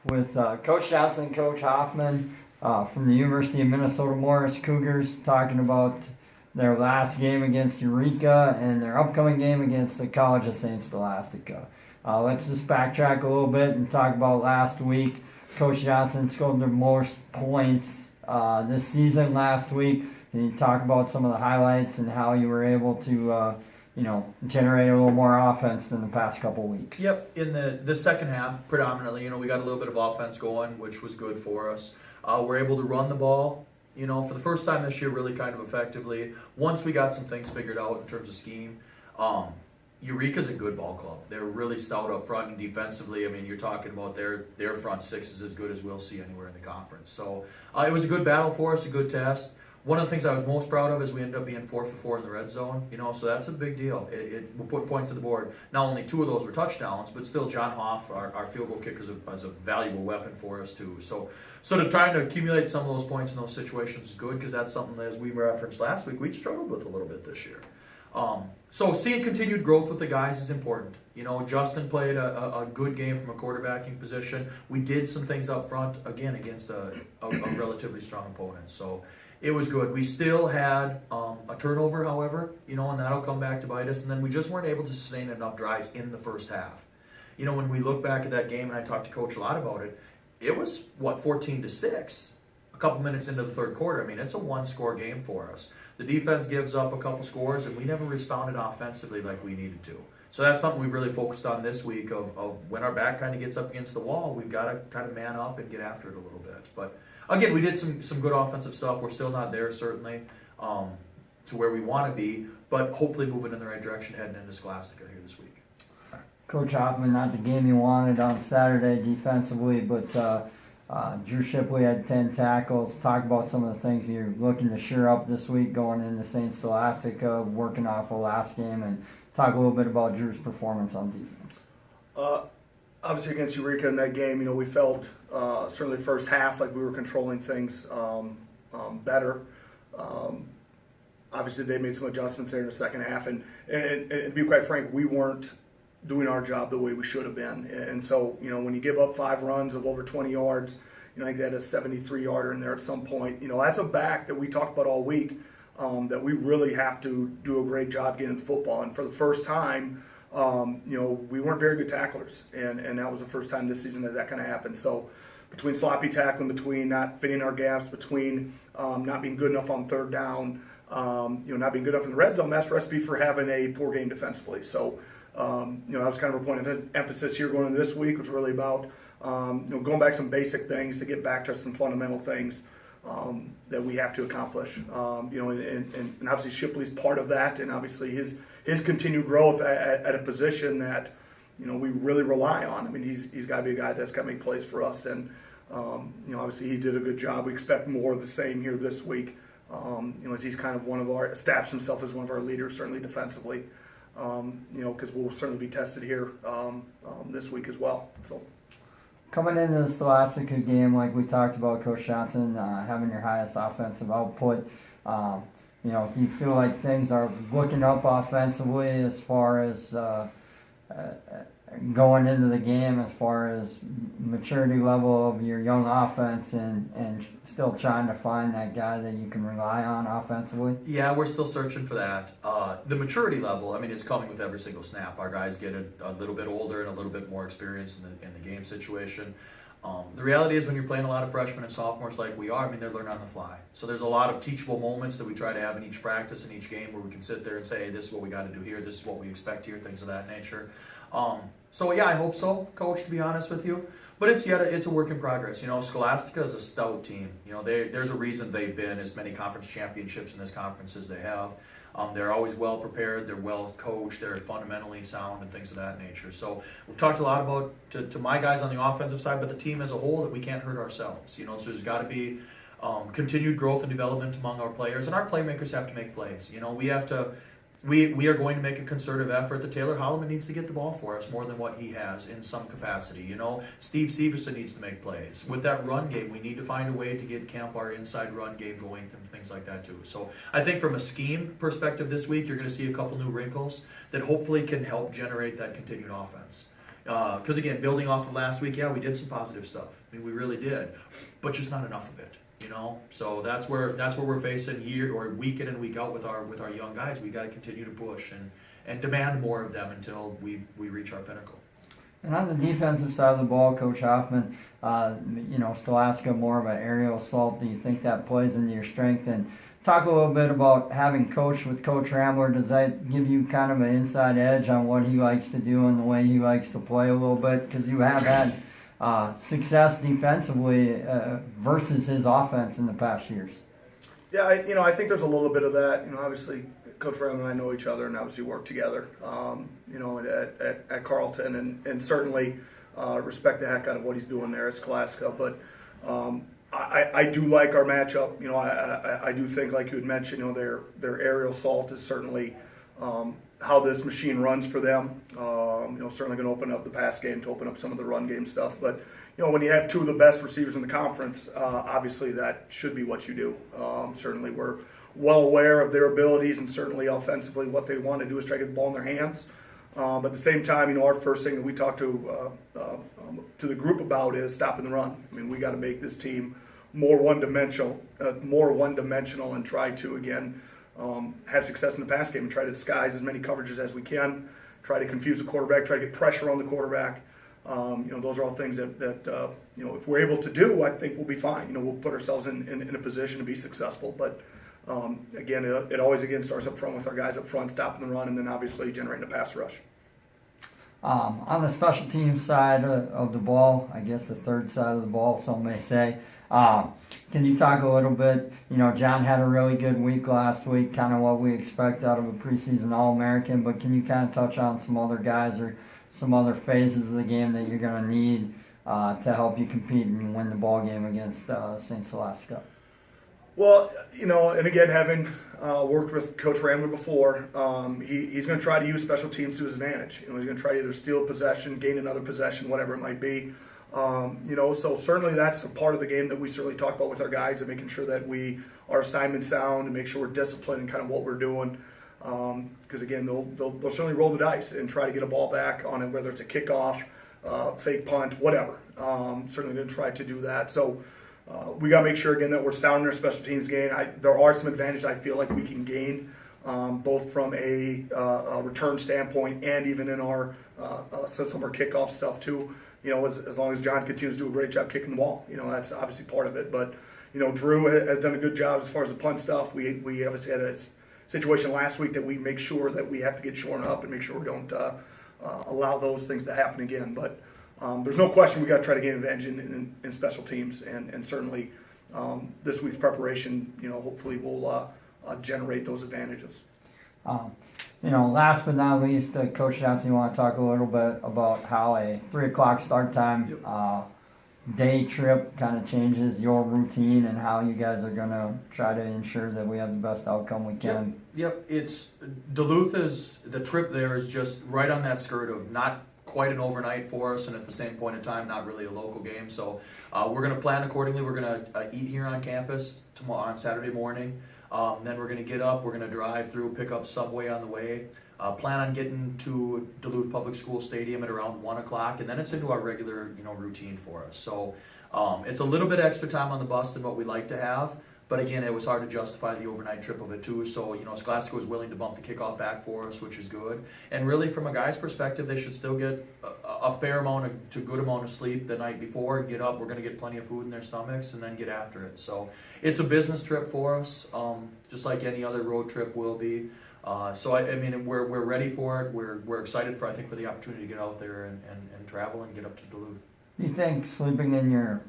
with Coach Johnson and Coach Hoffman from the University of Minnesota Morris Cougars, talking about their last game against Eureka and their upcoming game against the College of St. Scholastica. Let's just backtrack a little bit and talk about last week. Coach Johnson scored the most points this season last week. Can you talk about some of the highlights and how you were able to generate a little more offense than the past couple weeks? Yep, in the second half, predominantly, we got a little bit of offense going, which was good for us. We're able to run the ball, for the first time this year, really kind of effectively. Once we got some things figured out in terms of scheme, Eureka's a good ball club. They're really stout up front and defensively. I mean, you're talking about their front six is as good as we'll see anywhere in the conference. So it was a good battle for us, a good test. One of the things I was most proud of is we ended up being 4 for 4 in the red zone. So that's a big deal. It will put points on the board. Not only 2 of those were touchdowns, but still John Hoff, our field goal kicker, is a valuable weapon for us too. So to trying to accumulate some of those points in those situations is good, because that's something that, as we referenced last week, we'd struggled with a little bit this year. So seeing continued growth with the guys is important. Justin played a good game from a quarterbacking position. We did some things up front, again, against a relatively strong opponent. So it was good. We still had a turnover, however, and that'll come back to bite us. And then we just weren't able to sustain enough drives in the first half. When we look back at that game, and I talked to Coach a lot about it, it was, 14-6 a couple minutes into the third quarter. I mean, it's a one-score game for us. The defense gives up a couple scores, and we never responded offensively like we needed to. So that's something we've really focused on this week of when our back kind of gets up against the wall, we've got to kind of man up and get after it a little bit. But again, we did some good offensive stuff. We're still not there, certainly, to where we want to be, but hopefully moving in the right direction heading into Scholastica here this week. Coach Hoffman, not the game you wanted on Saturday defensively, but Drew Shipley had 10 tackles. Talk about some of the things you're looking to shore up this week going into St. Scholastica, working off the last game, and talk a little bit about Drew's performance on defense. Obviously against Eureka in that game, we felt certainly first half like we were controlling things better. Obviously they made some adjustments there in the second half, and to be quite frank, we weren't doing our job the way we should have been. And so, when you give up 5 runs of over 20 yards, I think they had a 73-yarder in there at some point. That's a back that we talked about all week, that we really have to do a great job getting the football. And for the first time, we weren't very good tacklers. And that was the first time this season that kind of happened. So between sloppy tackling, between not fitting our gaps, between not being good enough on third down, not being good enough in the red zone, that's a recipe for having a poor game defensively. So, that was kind of a point of emphasis here going into this week, was really about going back some basic things to get back to some fundamental things that we have to accomplish. And obviously Shipley's part of that, and obviously his continued growth at a position that we really rely on. I mean, he's got to be a guy that's got to make plays for us, and obviously he did a good job. We expect more of the same here this week. As he's kind of established himself as one of our leaders, certainly defensively. Because we'll certainly be tested here this week as well. So, coming into the Scholastica game, like we talked about, Coach Johnson, having your highest offensive output, do you feel like things are looking up offensively as far as going into the game, as far as maturity level of your young offense, and still trying to find that guy that you can rely on offensively? Yeah, we're still searching for that. The maturity level, it's coming with every single snap. Our guys get a little bit older and a little bit more experience in the game situation. The reality is when you're playing a lot of freshmen and sophomores like we are, they're learning on the fly. So there's a lot of teachable moments that we try to have in each practice and each game where we can sit there and say, hey, this is what we got to do here, this is what we expect here, things of that nature. So yeah, I hope so, Coach, to be honest with you. But it's a work in progress. Scholastica is a stout team. There's a reason they've been as many conference championships in this conference as they have. They're always well prepared, they're well coached, they're fundamentally sound and things of that nature. So we've talked a lot about, to my guys on the offensive side, but the team as a whole, that we can't hurt ourselves. So there's got to be continued growth and development among our players, and our playmakers have to make plays. We are going to make a concerted effort that Taylor Holloman needs to get the ball for us more than what he has in some capacity. Steve Severson needs to make plays. With that run game, we need to find a way to get Camp our inside run game going and things like that too. So I think from a scheme perspective this week, you're going to see a couple new wrinkles that hopefully can help generate that continued offense. Because again, building off of last week, yeah, we did some positive stuff. I mean, we really did, but just not enough of it. So that's where we're facing week in and week out with our young guys. We got to continue to push and demand more of them until we reach our pinnacle. And on the defensive side of the ball, Coach Hoffman, Scholastica more of an aerial assault. Do you think that plays into your strength? And talk a little bit about having coached with Coach Rambler. Does that give you kind of an inside edge on what he likes to do and the way he likes to play a little bit? Because you have had success defensively versus his offense in the past years. Yeah, I think there's a little bit of that. Obviously, Coach Rambler and I know each other and obviously work together, at Carleton, and certainly respect the heck out of what he's doing there at Scholastica. But I do like our matchup. I do think, like you had mentioned, their aerial assault is certainly how this machine runs for them. Certainly going to open up the pass game to open up some of the run game stuff. But when you have two of the best receivers in the conference, obviously that should be what you do. Certainly we're well aware of their abilities, and certainly offensively what they want to do is try to get the ball in their hands. But at the same time, our first thing that we talk to the group about is stopping the run. I mean, we got to make this team more one-dimensional, and try to again have success in the pass game and try to disguise as many coverages as we can. Try to confuse the quarterback. Try to get pressure on the quarterback. Those are all things that if we're able to do, I think we'll be fine. We'll put ourselves in a position to be successful. But again, it always starts up front with our guys up front, stopping the run, and then obviously generating a pass rush. On the special teams side of the ball, I guess the third side of the ball, some may say, can you talk a little bit? John had a really good week last week, kind of what we expect out of a preseason All-American, but can you kind of touch on some other guys or some other phases of the game that you're going to need to help you compete and win the ball game against St. Scholastica? Well, and again, having worked with Coach Rambler before, he's going to try to use special teams to his advantage. He's going to try to either steal possession, gain another possession, whatever it might be. So certainly that's a part of the game that we certainly talk about with our guys, and making sure that we are assignment sound and make sure we're disciplined in kind of what we're doing. Because again, they'll certainly roll the dice and try to get a ball back on it, whether it's a kickoff, fake punt, whatever. Certainly going to try to do that. So we got to make sure again that we're sound in our special teams game. There are some advantages I feel like we can gain, both from a return standpoint and even in our some of our kickoff stuff too. As long as John continues to do a great job kicking the ball, that's obviously part of it. But Drew has done a good job as far as the punt stuff. We obviously had a situation last week that we make sure that we have to get shorn up and make sure we don't allow those things to happen again. But there's no question we got to try to gain advantage in special teams, and certainly this week's preparation, hopefully will generate those advantages. Last but not least, Coach Johnson, you want to talk a little bit about how a 3:00 start time day trip kind of changes your routine and how you guys are going to try to ensure that we have the best outcome we can. Yep. It's Duluth the trip there is just right on that skirt of not quite an overnight for us, and at the same point in time, not really a local game. So we're going to plan accordingly. We're going to eat here on campus tomorrow on Saturday morning. Then we're going to get up. We're going to drive through, pick up Subway on the way. Plan on getting to Duluth Public School Stadium at around 1 o'clock, and then it's into our regular routine for us. So it's a little bit extra time on the bus than what we like to have. But again, it was hard to justify the overnight trip of it too. So, Scholastica was willing to bump the kickoff back for us, which is good. And really, from a guy's perspective, they should still get a fair amount to good amount of sleep the night before. Get up, we're going to get plenty of food in their stomachs, and then get after it. So it's a business trip for us, just like any other road trip will be. So I mean, we're ready for it. We're excited for the opportunity to get out there and travel and get up to Duluth. Do you think sleeping in your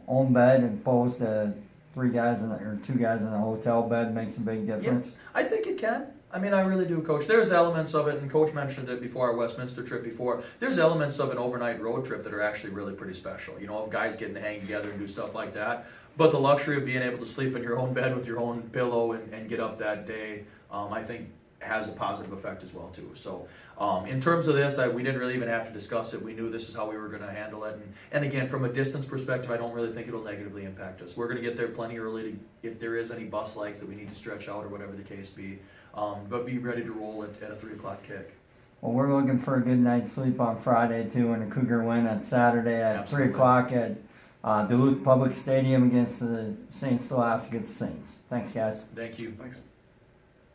own bed opposed to 2 guys in a hotel bed makes a big difference? Yeah, I think it can. I mean, I really do, Coach. There's elements of it, and Coach mentioned it before our Westminster trip before. There's elements of an overnight road trip that are actually really pretty special. Of guys getting to hang together and do stuff like that. But the luxury of being able to sleep in your own bed with your own pillow and get up that day, I think has a positive effect as well too. So in terms of this, we didn't really even have to discuss it. We knew this is how we were going to handle it. And again, from a distance perspective, I don't really think it'll negatively impact us. We're going to get there plenty early if there is any bus legs that we need to stretch out or whatever the case be. But be ready to roll at a 3 o'clock kick. Well, we're looking for a good night's sleep on Friday too, and a Cougar win on Saturday at Absolutely. 3:00 at Duluth Public Stadium against the St. Scholastica Saints. Thanks, guys. Thank you. Thanks.